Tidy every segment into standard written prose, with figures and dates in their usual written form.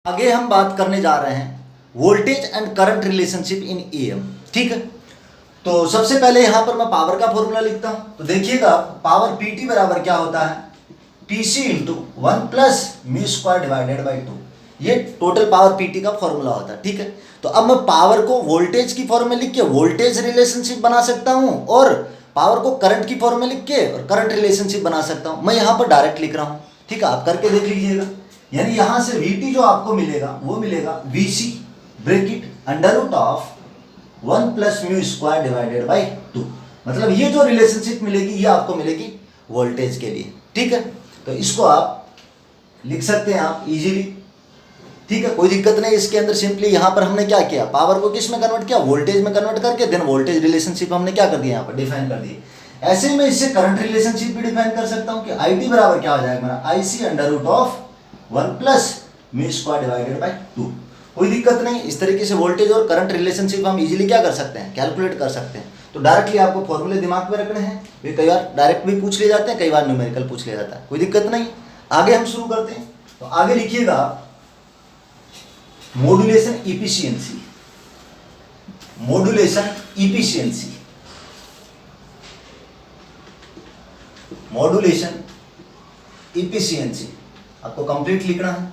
आगे हम बात करने जा रहे हैं voltage and current relationship in EM. ठीक है, तो सबसे पहले यहां पर मैं पावर का फॉर्मूला लिखता हूं। तो देखिएगा पावर पीटी बराबर क्या होता है, PC into 1 plus mu square divided by 2। ये टोटल पावर पीटी का फॉर्मूला होता है। ठीक है, तो अब मैं पावर को वोल्टेज की फॉर्म में लिख के वोल्टेज रिलेशनशिप बना सकता हूं और पावर को करंट की फॉर्म में लिख के और करंट रिलेशनशिप बना सकता हूं। मैं यहां पर डायरेक्ट लिख रहा हूं। ठीक है, आप करके देख लीजिएगा। यानी यहां से VT जो आपको मिलेगा वो मिलेगा VC bracket under root of 1 plus mu square divided by 2। मतलब ये जो रिलेशनशिप मिलेगी ये आपको मिलेगी वोल्टेज के लिए। ठीक है, तो इसको आप लिख सकते हैं आप इजीली। ठीक है, कोई दिक्कत नहीं इसके अंदर। सिंपली यहां पर हमने क्या किया, पावर को किस में कन्वर्ट किया, वोल्टेज में कन्वर्ट करके देन वोल्टेज रिलेशनशिप हमने क्या कर दिया, यहाँ पर डिफाइन कर दिया। ऐसे ही मैं इससे करंट रिलेशनशिप भी डिफाइन कर सकता हूं कि IT बराबर क्या हो जाएगा मेरा, IC under root of 1 plus mu square divided by 2। कोई दिक्कत नहीं। इस तरीके से वोल्टेज और करंट रिलेशनशिप हम इजीली क्या कर सकते हैं, कैलकुलेट कर सकते हैं। तो डायरेक्टली आपको फॉर्मूले दिमाग में रखने हैं। वे कई बार डायरेक्ट भी पूछ लिए जाते हैं, कई बार न्यूमेरिकल पूछ लिया जाता है, कोई दिक्कत नहीं। आगे हम शुरू करते हैं। तो आगे लिखिएगा modulation efficiency. Modulation efficiency, modulation efficiency आपको कंप्लीट लिखना है।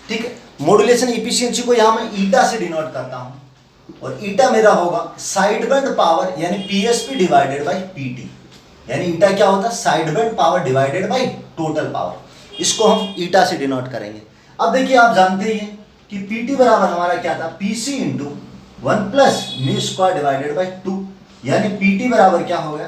ठीक है, मॉड्यूलेशन इफिशियंसी को यहां मैं ईटा से डिनोट करता हूं और ईटा मेरा होगा साइड बैंड पावर यानी पीएसपी डिवाइडेड बाय पीटी। यानी ईटा क्या होता है, side band power divided by total power. इसको हम ईटा से डिनोट करेंगे। अब देखिए आप जानते ही हैं कि पीटी बराबर हमारा क्या था, PC into 1 plus mu square divided by 2। यानी पीटी बराबर क्या हो गया,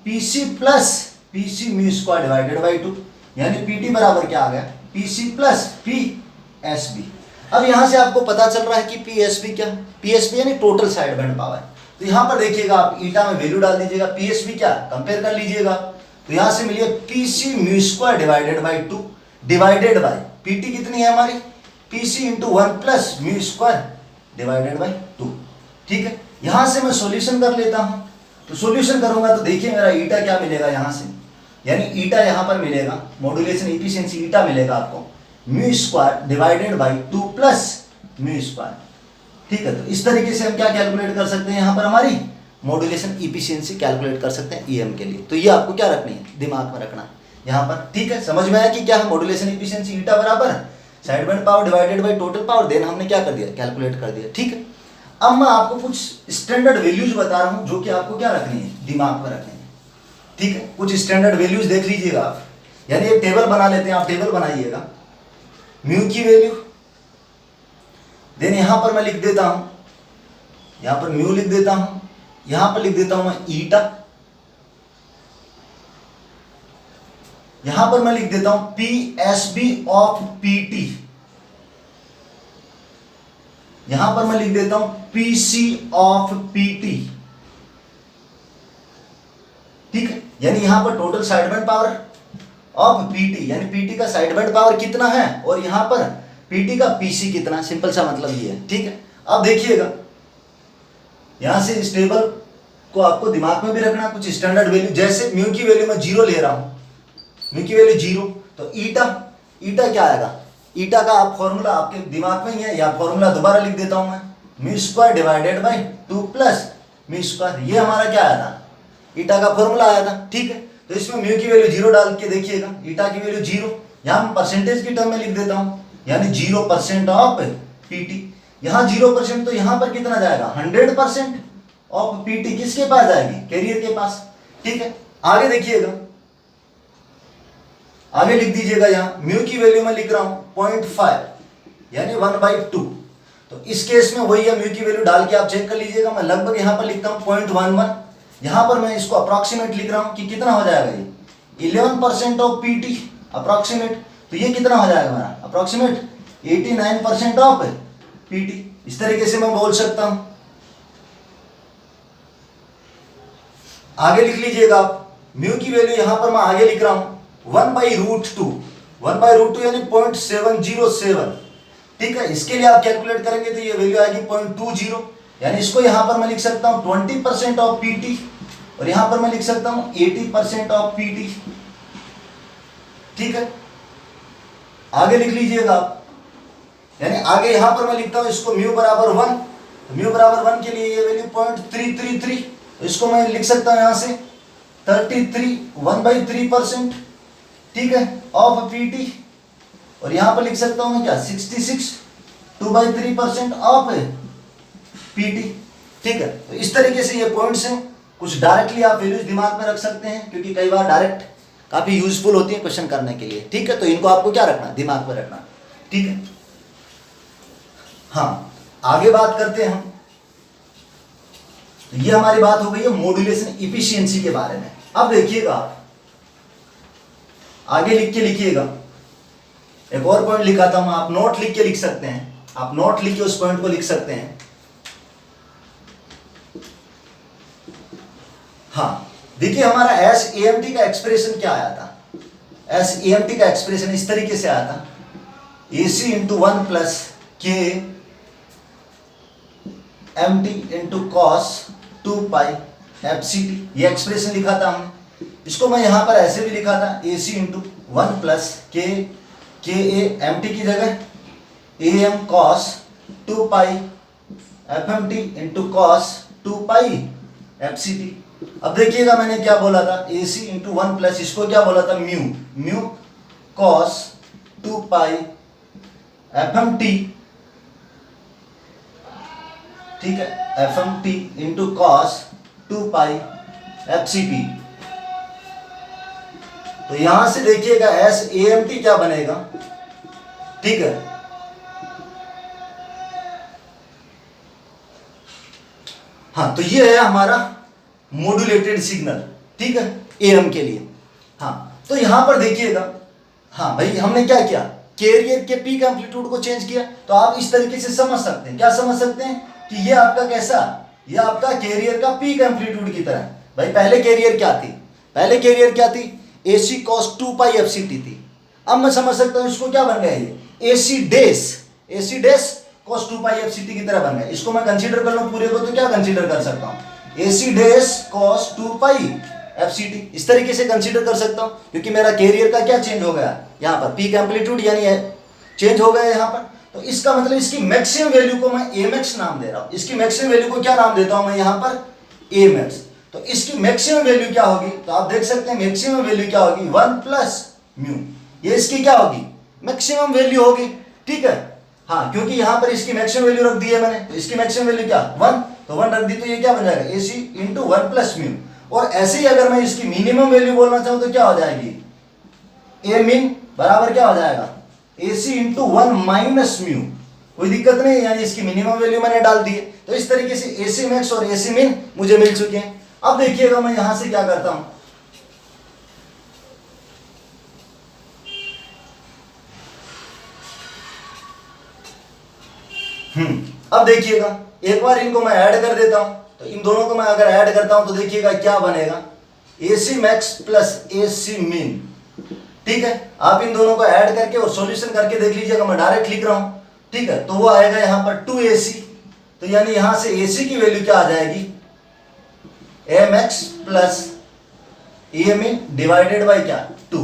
PC plus PC mu square divided by 2। यानी पीटी बराबर क्या आ गया, पीसी प्लस पीएसबी। अब यहां से आपको पता चल रहा है कि पीएसबी क्या, पीएसबी यानी टोटल साइड बैंड पावर। तो यहां पर देखिएगा आप ईटा में वैल्यू डाल दीजिएगा, पीएसबी क्या कंपेयर कर लीजिएगा। तो यहां से मिलिए PC mu square divided by 2 divided by PT कितनी है हमारी, PC into 1 plus mu square divided by 2। ठीक है, यहां से मैं सॉल्यूशन कर लेता हूं। तो सॉल्यूशन करूंगा तो देखिए मेरा ईटा क्या मिलेगा यहां से, यानी ईटा यहां पर मिलेगा, मॉड्यूलेशन इफिशियंसी ईटा मिलेगा आपको mu square divided by 2 plus mu square. ठीक है, तो इस तरीके से हम क्या कैलकुलेट कर सकते हैं, यहां पर हमारी मॉड्यूलेशन इफिशियंसी कैलकुलेट कर सकते हैं ईएम के लिए। तो ये आपको क्या रखनी है, दिमाग में रखना है यहां पर। ठीक है, समझ में आया कि क्या है मॉड्यूलेशन इफिशियंसी ईटा बराबर side band power divided by total power. Then हमने क्या कर दिया, कैलकुलेट कर दिया। ठीक है, अब मैं आपको कुछ स्टैंडर्ड वैल्यूज बता रहा हूं जो कि आपको क्या रखनी है, दिमाग में रखनी है। ठीक है, कुछ स्टैंडर्ड वैल्यूज देख लीजिएगा आप। यानी एक टेबल बना लेते हैं, आप टेबल बनाइएगा, म्यू की वैल्यू, देन यहां पर मैं लिख देता हूं, यहां पर म्यू लिख देता हूं, यहां पर लिख देता हूं मैं ईटा, यहां पर मैं लिख देता हूं पीएसबी ऑफ पीटी, यहां पर मैं लिख देता हूं पीसी ऑफ पीटी। ठीक है, यानी यहां पर total side band power of PT, यानी पीटी का साइड बैंड पावर कितना है और यहां पर पीटी का पीसी कितना, सिंपल सा मतलब ये है। ठीक है, अब देखिएगा यहां से इस टेबल को आपको दिमाग में भी रखना, कुछ स्टैंडर्ड वैल्यू, जैसे म्यू की वैल्यू मैं 0 ले रहा हूं, म्यू की वैल्यू 0, तो ईटा, ईटा क्या आएगा, ईटा का आप फॉर्मूला आपके दिमाग में ही है, या फॉर्मूला दोबारा लिख देता हूं मैं, mu square divided by 2 plus mu square. ये हमारा क्या आया था, ईटा का फॉर्मूला आया था। ठीक है, तो इसमें म्यू की वैल्यू 0 डाल के देखिएगा, ईटा की वैल्यू 0, यहां मैं परसेंटेज की टर्म में लिख देता हूं, यानी 0% ऑफ पीटी। यहां 0% तो यहां पर कितना जाएगा, 100% ऑफ पीटी किसके पास जाएगी, कैरियर के पास। ठीक है, आगे देखिएगा, आगे लिख दीजिएगा, यहां म्यू की वैल्यू मैं लिख रहा हूं 0.5 यानी 1/2। तो इस केस में वही है, म्यू की वैल्यू डाल के आप चेक कर लीजिएगा। मैं लगभग यहां पर लिखता हूं 0.11, यहां पर मैं इसको अप्रोक्सीमेट लिख रहा हूं कि कितना हो जाएगा ये 11% ऑफ पीटी अप्रोक्सीमेट। तो ये कितना हो जाएगा मेरा अप्रोक्सीमेट 89% ऑफ पीटी। इस तरीके से मैं बोल सकता हूं। आगे लिख लीजिएगा आप, म्यू की वैल्यू यहां पर मैं आगे लिख रहा हूं 1/√2, 1/√2 यानी 0.707। ठीक है, इसके लिए आप कैलकुलेट करेंगे तो ये वैल्यू आएगी 0.20, यानी इसको यहां पर मैं लिख सकता हूं 20% ऑफ पीटी और यहां पर मैं लिख सकता हूं 80% ऑफ पीटी। ठीक है, आगे लिख लीजिएगा आप, यानी आगे यहां पर मैं लिखता हूं इसको म्यू बराबर 1, म्यू बराबर 1 के लिए ये वैल्यू 0.333, इसको मैं लिख सकता हूं यहां से 33 1/3%, ठीक है, ऑफ पीटी। और यहां पर लिख सकता हूं मैं क्या 66 2/3% ऑफ पीटी, ठीक है। तो इस तरीके से ये पॉइंट्स हैं, कुछ डायरेक्टली आप वैल्यूज दिमाग में रख सकते हैं क्योंकि कई बार डायरेक्ट काफी यूजफुल होती है क्वेश्चन करने के लिए, ठीक है। तो इनको आपको क्या रखना, दिमाग में रखना, ठीक है। हाँ, आगे बात करते हैं हम। तो ये हमारी बात हो गई है मॉड्यूलेशन इफिशियंसी के बारे में। अब देखिएगा आप आगे लिख के लिखिएगा, एक और पॉइंट लिखा था मैं, आप नोट लिख के लिख सकते हैं, आप नोट लिख के उस पॉइंट को लिख सकते हैं। हाँ, देखिए हमारा एस ए एम टी का एक्सप्रेशन क्या आया था, एस ए एम टी का एक्सप्रेशन इस तरीके से आया था, ए सी इंटू 1 प्लस के M T into cos 2 pi F C T, ये एक्सप्रेशन लिखा था हमने। इसको मैं यहां पर ऐसे भी लिखा था, ए सी इंटू 1 प्लस के ए एम टी की जगह A M cos 2 pi F M T into cos 2 pi F C T. अब देखिएगा मैंने क्या बोला था, ए सी इंटू 1 प्लस इसको क्या बोला था, mu cos 2 pi F M T, ठीक है, F M T into cos 2 pi F C T. तो यहां से देखिएगा एस ए एम टी क्या बनेगा, ठीक है। हाँ, तो ये है हमारा मॉड्यूलेटेड सिग्नल, ठीक है, एएम के लिए। हाँ, तो यहां पर देखिएगा, हाँ भाई हमने क्या किया, कैरियर के पीक एम्पलीट्यूड को चेंज किया। तो आप इस तरीके से समझ सकते हैं, क्या समझ सकते हैं कि ये आपका कैसा, ये आपका कैरियर का पीक एम्पलीट्यूड की तरह। भाई पहले कैरियर क्या थी, पहले कैरियर क्या थी, AC cos 2 पाई FCT थी। अब मैं समझ सकता हूं इसको क्या बन गया, ये AC डैश cos 2 पाई FCT की तरह बन गया। इसको मैं कंसीडर कर लूं पूरे को तो क्या कंसीडर कर सकता हूं, AC डैश cos 2 पाई FCT, इस तरीके से कंसीडर कर सकता हूं क्योंकि मेरा कैरियर का क्या चेंज हो गया, यहां पर पीक एम्पलीट्यूड यानी चेंज हो गया यहां पर। तो इसका मतलब इसकी मैक्सिमम वैल्यू को मैं एमएक्स नाम दे रहा हूं, इसकी मैक्सिमम वैल्यू को क्या नाम देता हूं मैं यहां पर एमएक्स। तो इसकी मैक्सिमम वैल्यू क्या होगी, तो आप देख सकते हैं मैक्सिमम वैल्यू क्या होगी 1 प्लस म्यू, ये इसकी क्या होगी मैक्सिमम वैल्यू होगी, ठीक है। हाँ, क्योंकि यहां पर इसकी मैक्सिमम वैल्यू रख दी है मैंने, तो इसकी मैक्सिमम वैल्यू क्या 1, तो 1 रख दी, तो ये क्या बन जाएगा AC इंटू 1 प्लस म्यू। और ऐसे ही अगर मैं इसकी मिनिमम वैल्यू बोलना चाहूं तो क्या हो जाएगी, ए मिन बराबर क्या हो जाएगा AC इंटू 1 माइनस म्यू, कोई दिक्कत नहीं, यानी इसकी मिनिमम वैल्यू मैंने डाल दी है। तो इस तरीके से AC मैक्स और AC मिन मुझे मिल चुके हैं। अब देखिएगा मैं यहां से क्या करता हूं, अब देखिएगा एक बार इनको मैं ऐड कर देता हूं। तो इन दोनों को मैं अगर ऐड करता हूं तो देखिएगा क्या बनेगा, AC मैक्स प्लस AC मिन, ठीक है। आप इन दोनों को ऐड करके और सॉल्यूशन करके देख लीजिएगा, मैं डायरेक्ट लिख रहा हूं, ठीक है। तो वो आएगा यहां पर 2AC, तो यानी यहां से AC की वैल्यू क्या आ जाएगी, mx plus M min divided by क्या 2,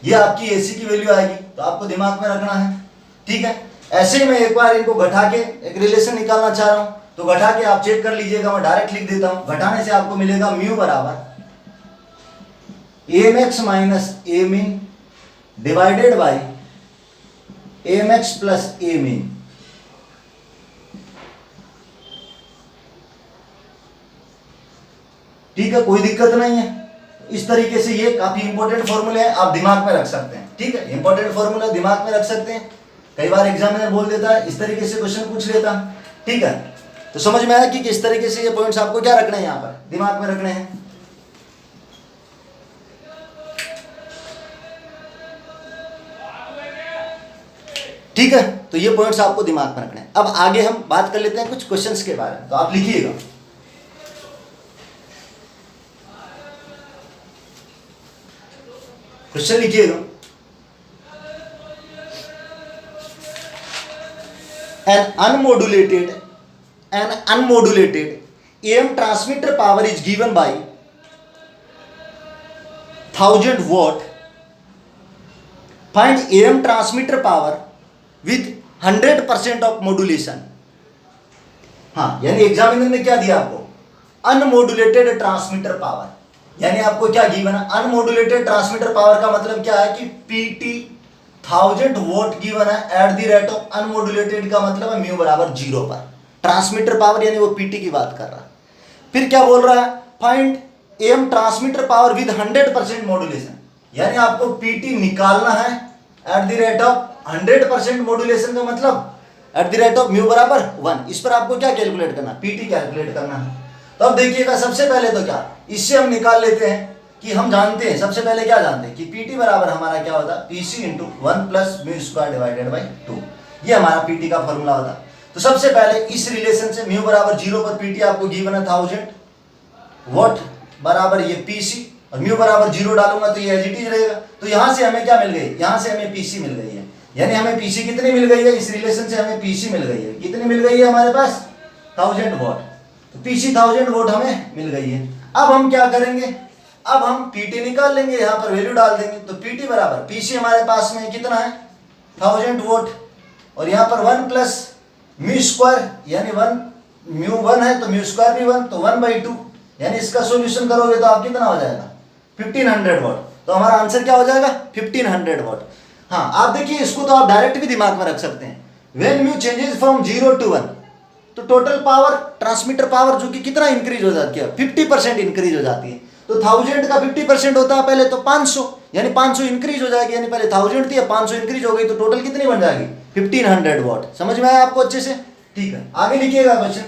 ये आपकी AC की वैल्यू आएगी। तो आपको दिमाग में रखना है, ठीक है। ऐसे ही मैं एक बार इनको घटा के एक रिलेशन निकालना चाह रहा हूं, तो घटा के आप चेक कर लीजिएगा, मैं डायरेक्ट लिख देता हूं। घटाने से आपको मिलेगा म्यू बराबर M X minus M min divided by M X plus M min, ठीक है, कोई दिक्कत नहीं है। इस तरीके से ये काफी इंपॉर्टेंट फॉर्मूले हैं, आप दिमाग में रख सकते हैं, ठीक है। इंपॉर्टेंट फॉर्मूला दिमाग में रख सकते हैं, कई बार एग्जामिनर बोल देता है इस तरीके से क्वेश्चन पूछ लेता, ठीक है। तो समझ में आया कि किस तरीके से ये पॉइंट्स आपको क्या रखने हैं, यहां पर दिमाग में रखने हैं, ठीक है। तो ये पॉइंट्स आपको दिमाग में रखने हैं। अब आगे हम बात कर लेते हैं कुछ क्वेश्चंस के बारे में, तो आप लिखिएगा, क्वेश्चन लिखिएगा। An unmodulated AM transmitter power is given by 1000 watt. Find AM transmitter power with 100% of modulation. हाँ, यानी एग्जामिनर ने क्या दिया आपको, अनमॉड्यूलेटेड ट्रांसमीटर पावर, यानी आपको क्या गिवन है, अनमॉड्यूलेटेड ट्रांसमीटर पावर का मतलब क्या है कि पीटी 1000 वोट गिवन है at the rate of unmodulated का मतलब है म्यू बराबर 0 पर। ट्रांसमीटर पावर यानी वो पीटी की बात कर रहा है। फिर क्या बोल रहा है, find M transmitter power with 100% modulation, यानी आपको पीटी निकालना है at the rate of 100% modulation का मतलब at the rate of mu बराबर 1। इस पर आपको क्या कैलकुलेट करना, पीटी कैलकुलेट करना है। तो अब देखिएगा, सबसे पहले तो क्या, इससे हम निकाल लेते हैं कि हम जानते हैं, सबसे पहले क्या जानते हैं कि पीटी बराबर हमारा क्या होता है, PC into 1 plus mu square divided by 2, ये हमारा पीटी का फॉर्मूला होता है। तो सबसे पहले इस रिलेशन से म्यू बराबर 0 पर पीटी आपको गिवन है 1000 वॉट बराबर ये पीसी, और म्यू बराबर 0 डालूंगा तो ये एलजीटी रहेगा। तो यहां से हमें क्या मिल गई, यहां से हमें पीसी मिल गई है, यानी हमें पीसी कितनी मिल गई है, इस रिलेशन से हमें पीसी मिल गई है, कितनी मिल गई है हमारे पास 1000 वॉट। तो पीसी 1000 वोट हमें मिल गई है। अब हम क्या करेंगे, अब हम पीटी निकाल लेंगे, यहाँ पर वैल्यू डाल देंगे। तो पीटी बराबर पीसी हमारे पास में कितना है 1000 वोट, और यहाँ पर 1 प्लस म्यू स्क्वायर, यानी 1 म्यू 1 है तो म्यू स्क्वायर भी 1, तो 1/2, यानी इसका सॉल्यूशन करोगे तो आप कितना हो जाएगा 1500 वोट। तो हमारा आंसर क्या हो जाएगा 1500 वोट। हाँ, आप देखिए इसको तो आप डायरेक्ट भी दिमाग में रख सकते हैं, when mu changes from 0 to 1 तो टोटल पावर, ट्रांसमीटर पावर जो कि कितना इंक्रीज हो जाती है, 50% इंक्रीज हो जाती है। तो 1000 का 50% होता है पहले तो 500, यानी 500 इंक्रीज हो जाएगी, यानी पहले 1000 थी 500 इंक्रीज हो गई, तो टोटल कितनी बन जाएगी 1500 वॉट। समझ में आया आपको अच्छे से? ठीक है, आगे लिखिएगा क्वेश्चन।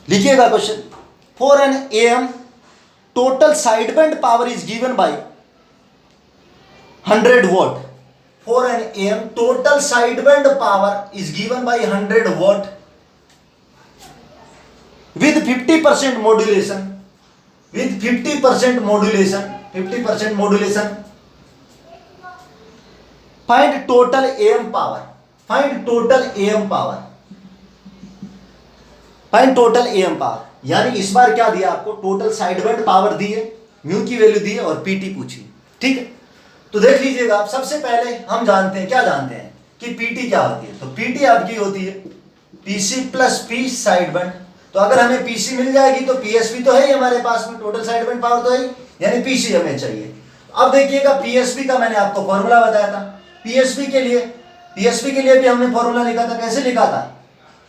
लिखिएगा question, for an AM total sideband power is given by 100 watt. For an AM, total sideband power is given by 100 watt with 50% modulation. With 50% modulation, 50% modulation. Find total AM power. Find total AM power. Find total AM power. यानी इस बार क्या दिया आपको, total sideband power दी है, mu की value दी है और PT पूछी। ठीक है, तो देख लीजिएगा आप, सबसे पहले हम जानते हैं, क्या जानते हैं कि पीटी क्या होती है। तो पीटी आपकी होती है पीसी प्लस पी साइडबैंड। तो अगर हमें पीसी मिल जाएगी तो पीएसपी तो है ही हमारे पास में, टोटल साइडबैंड पावर तो है ही, यानी पीसी हमें चाहिए। अब देखिएगा पीएसपी का मैंने आपको फॉर्मूला बताया था, पीएसपी के लिए भी हमने फॉर्मूला लिखा था। कैसे लिखा था,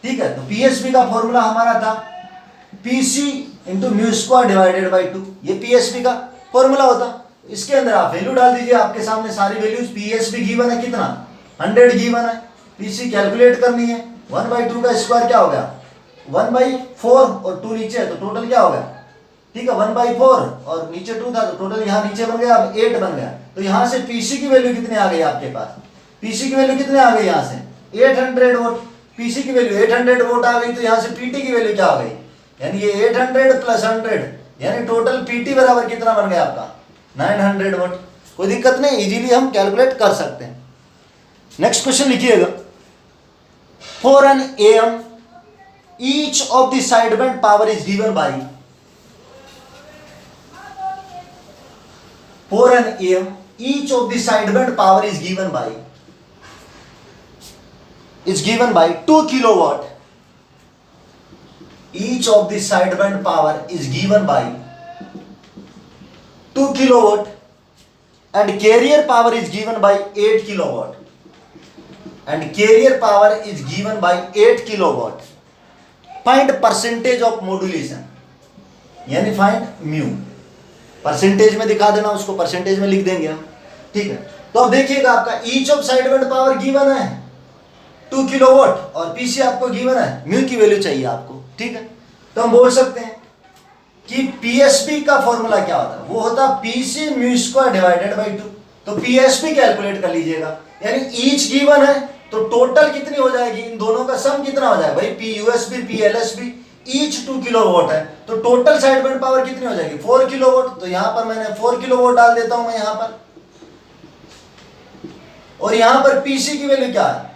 ठीक है, तो पीएसपी का फॉर्मूला हमारा था PC into mu square divided by 2, ये पीएसपी का फॉर्मूला होता। इसके अंदर आप वैल्यू डाल दीजिए, आपके सामने सारी वैल्यूज। पीएसपी गिवन है कितना 100 गिवन है, पीसी कैलकुलेट करनी है, 1/2 का स्क्वायर क्या हो गया 1/4 और 2 नीचे है तो टोटल क्या हो गया, ठीक है 1/4 और नीचे 2 था तो टोटल यहाँ नीचे बन गया, अब 8 बन गया। तो यहाँ से पीसी की वैल्यू कितनी आ गई आपके पास, पीसी की वैल्यू कितनी आ गई यहाँ से 800 वोट, पीसी की वैल्यू 800 वोट आ गई। तो यहाँ से पीटी की वैल्यू क्या आ गई, यानी ये 800 प्लस 100, यानी टोटल पीटी बराबर कितना बन गया आपका 900 वोट। कोई दिक्कत नहीं, इजीली हम कैलकुलेट कर सकते हैं। नेक्स्ट क्वेश्चन लिखिएगा, for an AM each of the sideband power is given by, for an AM each of the sideband power is given by 2 kilowatt. Each of the sideband power is given by 2 kilowatt and carrier power is given by 8 kilowatt. And carrier power is given by 8 kilowatt. Find percentage of modulation. यानी find mu. Percentage में दिखा देना उसको, percentage में लिख देंगे हम। ठीक है, तो अब देखिएगा आपका each of sideband power given है 2 किलोवाट और पीसी आपको गिवन है, म्यू की वैल्यू चाहिए आपको। ठीक है, तो हम बोल सकते हैं कि पीएसपी का फॉर्मूला क्या होता है, वो होता PC mu square divided by 2। तो पीएसपी कैलकुलेट कर लीजिएगा, यानी ईच गिवन है तो टोटल कितनी हो जाएगी, इन दोनों का सम कितना हो जाएगा भाई, P USB P LSB, each 2 kilowatt है तो टोटल साइडबैंड पावर कितनी हो जाएगी 4 किलोवाट। तो यहां पर मैंने 4 किलोवाट डाल देता हूं मैं यहां पर, और यहां पर पीसी की वैल्यू क्या है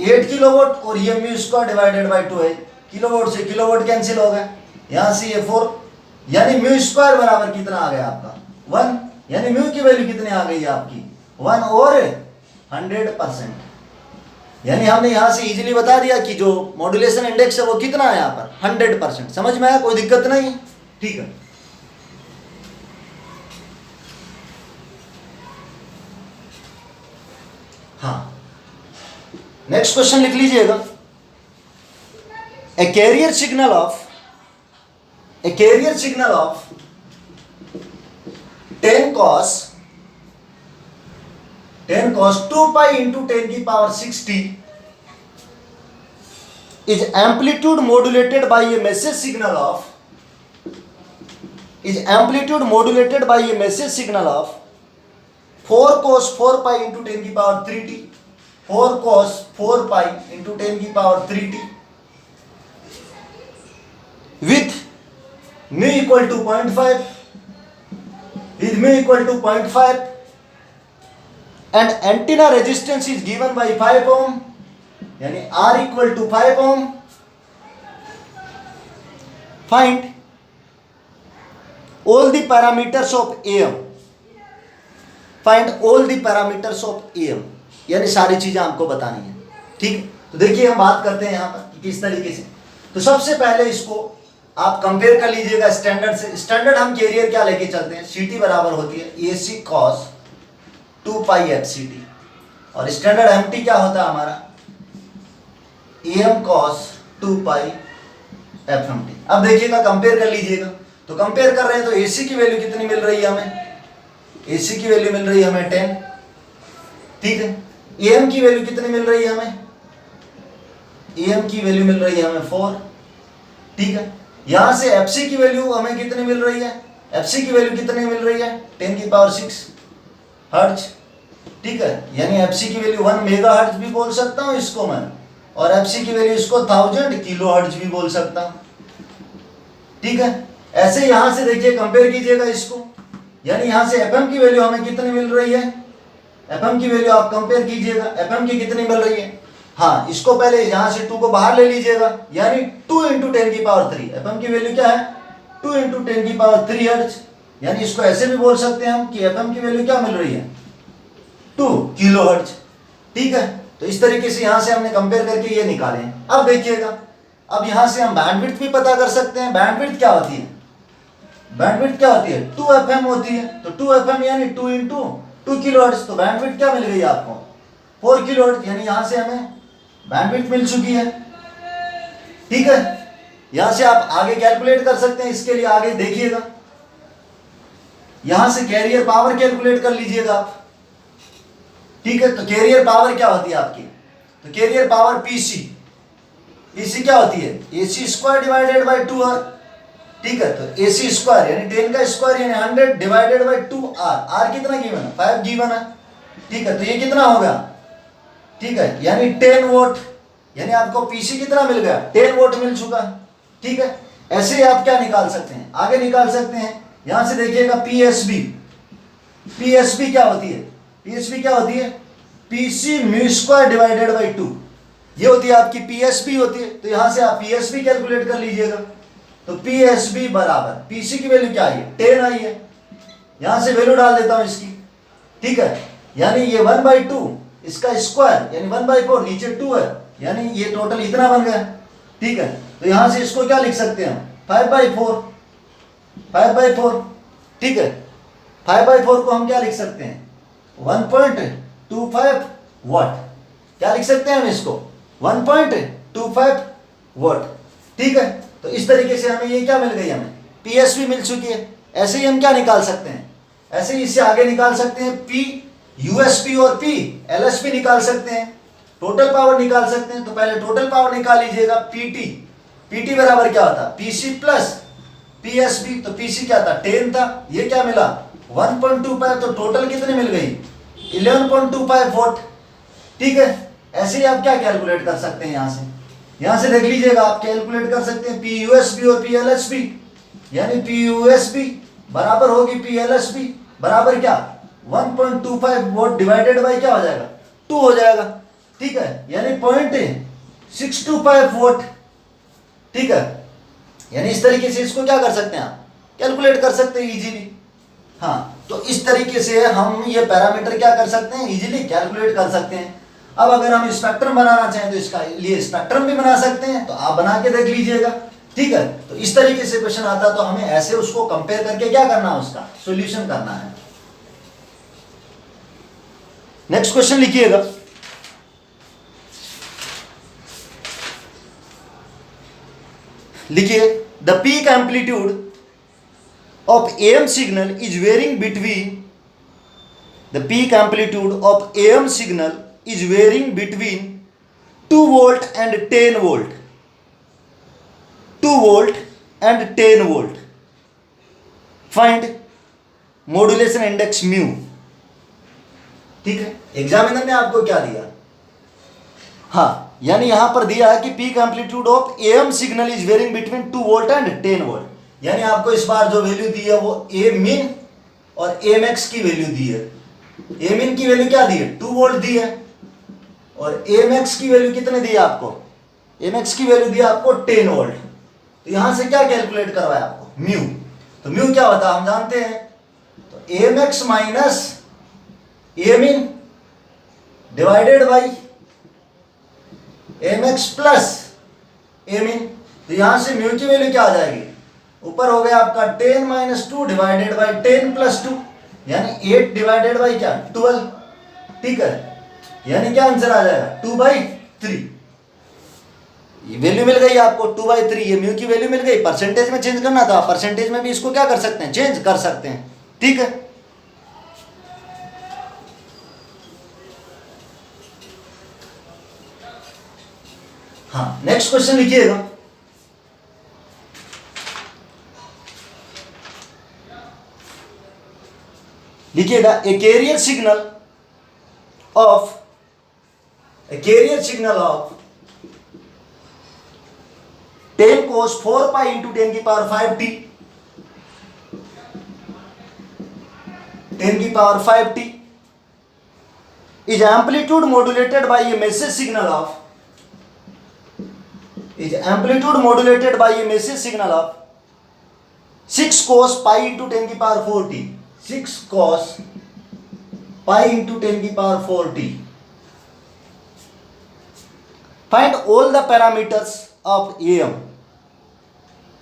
8 किलोवाट और ये म्यू स्क्वायर डिवाइडेड बाई 2 है, किलोवाट से किलोवाट कैंसिल हो गया, यहां से ये 4 यानी म्यू स्क्वायर बराबर कितना आ गया आपका 1, यानी म्यू की वैल्यू कितनी आ गई आपकी 1 और 100%। यानी हमने यहां से इजीली बता दिया कि जो मॉड्यूलेशन इंडेक्स है वो कितना है यहाँ पर 100%। समझ में आया, कोई दिक्कत नहीं, ठीक है। हाँ, नेक्स्ट क्वेश्चन लिख लीजिएगा। A carrier signal of 10 cos 2 pi into 10 की power 60 is amplitude modulated by a message signal of 4 cos 4 pi into 10 की power 3t, 4 cos 4 pi into 10 की power 3t with mu equal to 0.5, with mu equal to 0.5 and antenna resistance is given by 5 ohm, यानी R equal to 5 ohm. Find all the parameters of AM. Find all the parameters of AM, यानी सारी चीजें आपको बतानी है, ठीक है। तो देखिए हम बात करते हैं यहाँ पर कि किस तरीके से। तो सबसे पहले इसको आप कंपेयर कर लीजिएगा स्टैंडर्ड से। स्टैंडर्ड हम कैरियर क्या लेके चलते हैं, CT बराबर होती है AC cos 2 pi FCT, और स्टैंडर्ड MT क्या होता है हमारा AM cos 2 pi FMT। अब देखिएगा कंपेयर कर लीजिएगा। तो कंपेयर कर रहे हैं तो AC की वैल्यू कितनी मिल रही है हमें, AC की वैल्यू मिल रही है हमें 10, ठीक है। AM की वैल्यू कितनी मिल रही है हमें, AM की वैल्यू मिल रही है हमें 4, ठीक है। यहां से FC की वैल्यू हमें कितनी मिल रही है, FC की वैल्यू कितनी मिल रही है 10 की पावर 6 हर्ट्ज, ठीक है। यानी FC की वैल्यू 1 मेगा हर्ट्ज भी बोल सकता हूं इसको मैं, और FC की वैल्यू इसको 1000 किलो हर्ट्ज भी बोल सकता हूं, ठीक है। ऐसे यहां से देखिए कंपेयर कीजिएगा इसको, यानी यहां से FM की वैल्यू हमें कितनी मिल रही है, FM की वैल्यू आप कंपेयर कीजिएगा, FM की कितनी मिल रही है। हाँ, इसको पहले यहां से 2 को बाहर ले लीजिएगा, यानी 2 × 10 की पावर 3। FM की वैल्यू क्या है 2 × 10 की पावर 3 हर्ट्ज, यानी इसको ऐसे भी बोल सकते हैं हम कि FM की वैल्यू क्या मिल रही है 2 किलो हर्ट्ज, ठीक है। तो इस तरीके से यहां से हमने कंपेयर करके ये निकाले हैं। अब देखिएगा, अब यहां से हम बैंडविड्थ भी पता कर सकते हैं। बैंडविड्थ क्या होती है, बैंडविड्थ क्या होती है 2FM होती है। तो 2FM यानी 2 × 2 किलो हर्ट्ज, तो बैंडविड्थ क्या मिल गई आपको 4 किलो हर्ट्ज, यानी यहां से हमें बैंडविड्थ मिल चुकी है, ठीक है। यहां से आप आगे कैलकुलेट कर सकते हैं। इसके लिए आगे देखिएगा, यहां से कैरियर पावर कैलकुलेट कर लीजिएगा आप, ठीक है। तो कैरियर पावर क्या होती है आपकी, तो कैरियर पावर पीसी क्या होती है AC square divided by 2R, ठीक है। तो AC स्क्वायर यानी 10 का स्क्वायर यानी 100 डिवाइडेड बाई 2R। R कितना गिवन है 5 गिवन है, ठीक है। तो ये कितना होगा, ठीक है, यानी 10 वोल्ट, यानी आपको पीसी कितना मिल गया 10 वोल्ट मिल चुका, ठीक है। ऐसे ही आप क्या निकाल सकते हैं, आगे निकाल सकते हैं। यहां से देखिएगा पीएसबी क्या होती है, पीएसबी क्या होती है PC mu square divided by 2, ये होती है आपकी पीएसबी होती है। तो यहां से आप पीएसबी कैलकुलेट कर लीजिएगा। तो पीएसबी बराबर पीसी की वैल्यू क्या आई है 10 आई है, यहां से वैल्यू डाल देता हूं इसकी, ठीक है। यानी ये 1/2 इसका स्क्वायर यानी 1/4, नीचे 2 है, यानी ये टोटल इतना बन गया, ठीक है। तो यहां से इसको क्या लिख सकते हैं 5/4, 5/4, ठीक है। 5/4 को हम क्या लिख सकते हैं 1.25 वाट, क्या लिख सकते हैं हम इसको 1.25 वाट, ठीक है। तो इस तरीके से हमें ये क्या मिल गई, हमें पीएसबी मिल चुकी है। ऐसे ही हम क्या निकाल सकते हैं, ऐसे ही इससे आगे निकाल सकते हैं पी यूएसपी और पी एलएसपी निकाल सकते हैं, टोटल पावर निकाल सकते हैं। तो पहले टोटल पावर निकाल लीजिएगा, पीटी बराबर क्या होता पीसी प्लस पीएसबी। तो पीसी क्या था 10 था, ये क्या मिला 1.25, तो टोटल कितनी मिल गई 11.25 वोल्ट, ठीक है। ऐसे ही आप क्या कैलकुलेट कर सकते हैं, यहां से देख लीजिएगा, आप कैलकुलेट कर सकते हैं पी यूएसबी और पी एलएसबी, यानी पी यूएसबी बराबर होगी पी एलएसबी बराबर क्या 1.25 वोल्ट डिवाइडेड बाई क्या हो जाएगा 2 हो जाएगा, ठीक है, यानी 0.625 वोल्ट, ठीक है। यानी इस तरीके से इसको क्या कर सकते हैं आप कैलकुलेट कर सकते हैं इजीली। हाँ, तो इस तरीके से हम ये पैरामीटर क्या कर सकते हैं, इजीली कैलकुलेट कर सकते हैं। अब अगर हम स्पेक्ट्रम बनाना चाहें तो इसका लिए स्पेक्ट्रम भी बना सकते हैं, तो आप बना के देख लीजिएगा। ठीक है, तो इस तरीके से क्वेश्चन आता है, तो हमें ऐसे उसको कंपेयर करके क्या करना है, उसका सॉल्यूशन करना है। नेक्स्ट क्वेश्चन लिखिएगा। लिखिए, the peak amplitude of AM signal is varying between the peak amplitude of AM signal is varying between 2 volt and 10 volt, 2 volt and 10 volt. Find modulation index mu. ठीक है, examiner ने आपको क्या दिया, हाँ, यानी यहां पर दिया है कि peak amplitude of AM signal is varying between 2 volt and 10 volt, यानी आपको इस बार जो वैल्यू दी है वो ए मिन और ए मैक्स की वैल्यू दी है। ए मिन की वैल्यू क्या दी है, 2 वोल्ट दी है, और ए मैक्स की वैल्यू कितने दी है आपको, ए मैक्स की वैल्यू दी है आपको 10 वोल्ट। तो यहां से क्या कैलकुलेट करवाया आपको, म्यू। तो म्यू क्या होता है हम जानते हैं, तो ए max minus A min divided by A max plus A min. तो यहां से म्यू की वैल्यू क्या आ जाएगी, ऊपर हो गया आपका 10 माइनस 2 डिवाइडेड बाई 10 प्लस 2, यानी 8 डिवाइडेड बाई क्या 12। ठीक है, यानी क्या आंसर आ जाएगा 2/3। ये वैल्यू मिल गई आपको 2/3, ये म्यू की वैल्यू मिल गई। परसेंटेज में चेंज करना था, परसेंटेज में भी इसको क्या कर सकते हैं, चेंज कर सकते हैं। ठीक है, हाँ, नेक्स्ट क्वेश्चन लिखिएगा। लिखिएगा, ए carrier signal of 10 cos 4 pi into 10 की पावर 5t, 10 की power 5t is amplitude modulated by a message signal of 6 cos pi into 10 की power 4t, 6 cos pi into 10 की power 4t. Find all the parameters of AM.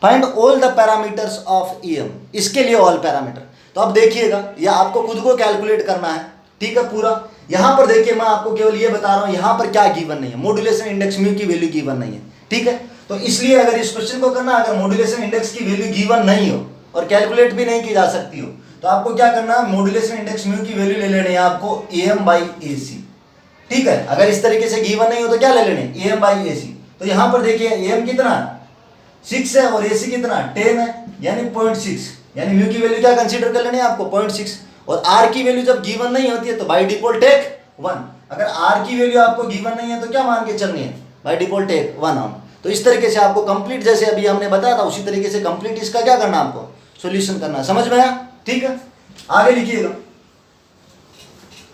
Find all the parameters of AM. इसके लिए all parameter. तो अब देखिएगा, यह आपको खुद को कैलकुलेट करना है। ठीक है, पूरा यहां पर देखिए, मैं आपको केवल ये बता रहा हूं, यहां पर क्या गिवन नहीं है, मॉड्यूलेशन इंडेक्स म्यू की वैल्यू गिवन नहीं है। ठीक है, तो इसलिए अगर इस क्वेश्चन को करना, अगर मॉड्यूलेशन इंडेक्स की वैल्यू गिवन नहीं हो और कैलकुलेट भी नहीं की जा सकती हो, तो आपको क्या करना है, मॉड्यूलेशन इंडेक्स म्यू की वैल्यू ले लेनी है आपको AM/AC। ठीक है, अगर इस तरीके से गिवन नहीं हो तो क्या ले लेने, AM/AC। तो यहां पर देखिए AM कितना 6 है और AC कितना 10 है, यानी 0.6, यानी म्यू की वैल्यू क्या कंसीडर कर लेनी है आपको 0.6। और R की वैल्यू जब गिवन नहीं होती है तो बाय डिफॉल्ट टेक 1। अगर R की वैल्यू आपको गिवन नहीं है तो क्या मान के चलनी है, बाय डिफॉल्ट टेक 1 ऑन। तो इस तरीके से आपको कंप्लीट, जैसे अभी हमने बताया था उसी तरीके से कंप्लीट इसका क्या करना है, आपको सॉल्यूशन करना है। समझ में आया? ठीक है, आगे लिखिएगा,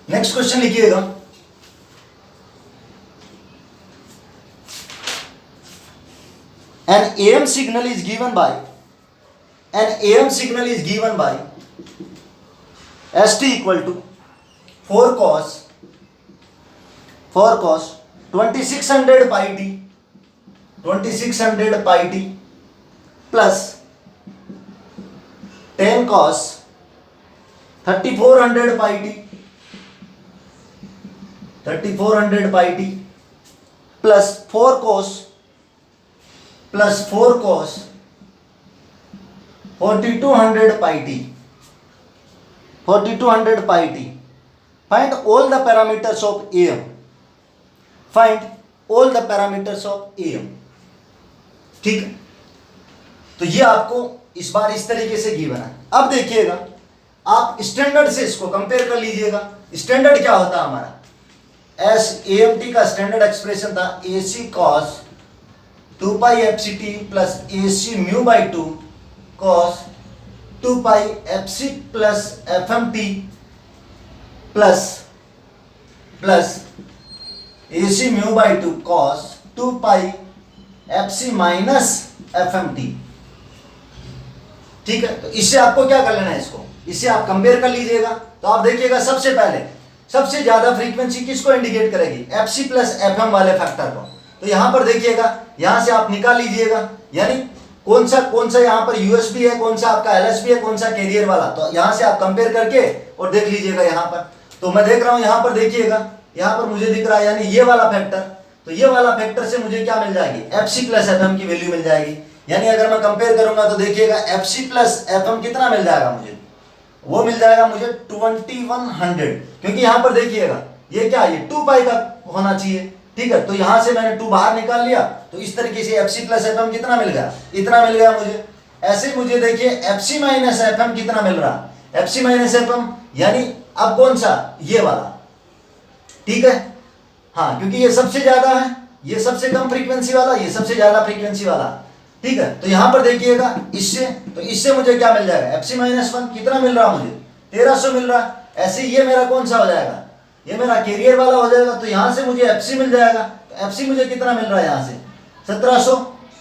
नेक्स्ट क्वेश्चन लिखिएगा। An AM signal is given by ST equal to 4 cos 2600 pi t plus 10 cos 3400 pi t plus 4 cos 4200 pi t. Find all the parameters of AM. ठीक है, तो ये आपको इस बार इस तरीके से गिवन है। अब देखिएगा, आप स्टैंडर्ड से इसको कंपेयर कर लीजिएगा। स्टैंडर्ड क्या होता है हमारा, AMT का स्टैंडर्ड एक्सप्रेशन था AC cos 2 pi fct plus AC mu by 2 cos 2 pi fc plus fmt plus AC mu by 2 cos 2 pi fc minus fmt। ठीक है, तो इससे आपको क्या कर लेना है, इसको इससे आप कंपेयर कर लीजिएगा। तो आप देखिएगा सबसे पहले सबसे ज्यादा फ्रीक्वेंसी किसको इंडिकेट करेगी, एफसी प्लस एफएम वाले फैक्टर को। तो यहां पर देखिएगा, यहां से आप निकाल लीजिएगा, यानी कौन सा यहाँ पर यूएसबी है, कौन सा आपका एलएसबी है, कौन सा कैरियर वाला। तो यहां से आप कंपेयर करके और देख लीजिएगा। यहां पर तो मैं देख रहा हूं, यहां पर देखिएगा, यहां पर मुझे दिख रहा है यानी ये वाला फैक्टर। तो ये वाला फैक्टर से मुझे क्या मिल जाएगी, एफसी प्लस एफएम की वैल्यू मिल जाएगी। यानी अगर मैं कंपेयर करूंगा तो देखिएगा एफसी प्लस एफएम कितना मिल जाएगा मुझे, वो मिल जाएगा मुझे 2100, क्योंकि यहां पर देखिएगा ये क्या, ये 2 पाई का होना चाहिए। ठीक है, तो यहां से मैंने 2 बाहर निकाल लिया, तो इस तरीके से एफसी प्लस एफएम कितना मिल गया, इतना मिल गया मुझे। ऐसे ही मुझे देखिए एफसी माइनस एफएम कितना मिल रहा, एफसी माइनस एफएम यानी अब कौन सा, ये वाला। ठीक है, हाँ, क्योंकि ये सबसे ज्यादा है, ये सबसे कम फ्रीक्वेंसी वाला, ये सबसे ज्यादा फ्रीक्वेंसी वाला। ठीक है, तो यहां पर देखिएगा इससे, तो इससे मुझे क्या मिल जाएगा, एफसी माइनस 1 कितना मिल रहा मुझे, 1300 मिल रहा। ऐसे ये मेरा कौन सा हो जाएगा, ये मेरा कैरियर वाला हो जाएगा। तो यहां से मुझे एफसी मिल जाएगा। तो एफसी मुझे कितना मिल रहा है, यहां से 1700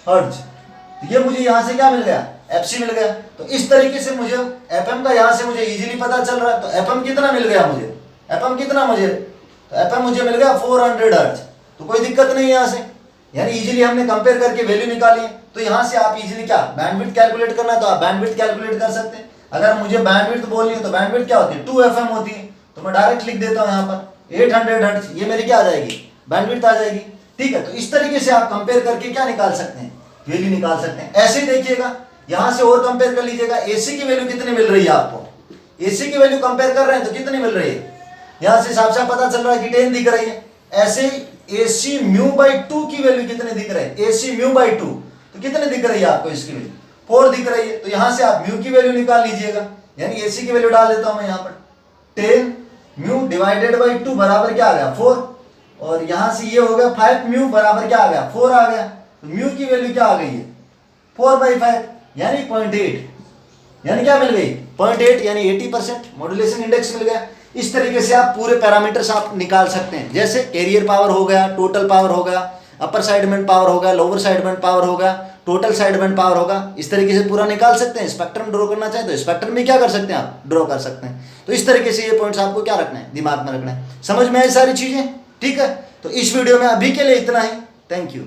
हर्ट्ज। तो ये मुझे यहां से क्या मिल गया, एफसी मिल गया। तो इस तरीके से मुझे एफएम का यहां से मुझे इजीली पता चल रहा है। तो एफएम कितना मिल गया मुझे, एफएम कितना मुझे, तो एफएम मुझे मिल गया 400 हर्ट्ज। तो कोई दिक्कत नहीं है यहां से, यानी इजीली हमने कंपेयर करके वैल्यू निकाली है। तो यहां से आप इजीली क्या, बैंडविड्थ कैलकुलेट करना है तो आप बैंडविड्थ कैलकुलेट कर सकते हैं। अगर मुझे बैंडविड्थ बोलनी है तो बैंडविड्थ क्या होती है, 2 FM होती है। तो मैं डायरेक्ट लिख देता हूं यहां पर 800 हर्ट्ज, ये मेरी क्या आ जाएगी, बैंडविड्थ आ जाएगी। ठीक है, तो इस तरीके से आप कंपेयर करके क्या निकाल सकते हैं, वैल्यू निकाल सकते हैं। ऐसे ही देखिएगा, यहां से और कंपेयर कर लीजिएगा, एसी की वैल्यू कितनी मिल रही है आपको, एसी की वैल्यू कंपेयर कर रहे हैं तो कितनी मिल रही है, यहां से साफ साफ पता चल रहा है कि 10 दिख रही है। ऐसे ही एसी म्यू बाई 2 की वैल्यू कितने दिख रहे हैं, एसी म्यू बाई 2 तो कितने दिख रही है आपको, इसकी वैल्यू 4 दिख रही है। तो यहां से आप म्यू की वैल्यू निकाल लीजिएगा, यानी एसी की वैल्यू डाल देता हूं मैं यहां पर, 10 म्यू डिवाइडेड बाई 2 बराबर क्या आ गया, 4। और यहां से ये हो गया 5 म्यू बराबर क्या आ गया, 4 आ गया। तो म्यू की वैल्यू क्या आ गई है, 4/5 यानी 0.8, यानी क्या मिल गई 0.8, यानी 80% मॉड्यूलेशन इंडेक्स मिल गया। इस तरीके से आप पूरे पैरामीटर्स आप निकाल सकते हैं, जैसे कैरियर पावर हो गया, टोटल पावर हो गया, अपर साइडबैंड पावर हो गया, लोअर साइडबैंड पावर हो गया, टोटल साइडबैंड पावर होगा। इस तरीके से पूरा निकाल सकते हैं। स्पेक्ट्रम ड्रॉ करना चाहे तो स्पेक्ट्रम में क्या कर सकते हैं, आप ड्रॉ कर सकते हैं। तो इस तरीके से ये पॉइंट्स आपको क्या रखना है, दिमाग में रखना है। समझ में आई सारी चीजें, ठीक है। तो इस वीडियो में अभी के लिए इतना ही, थैंक यू।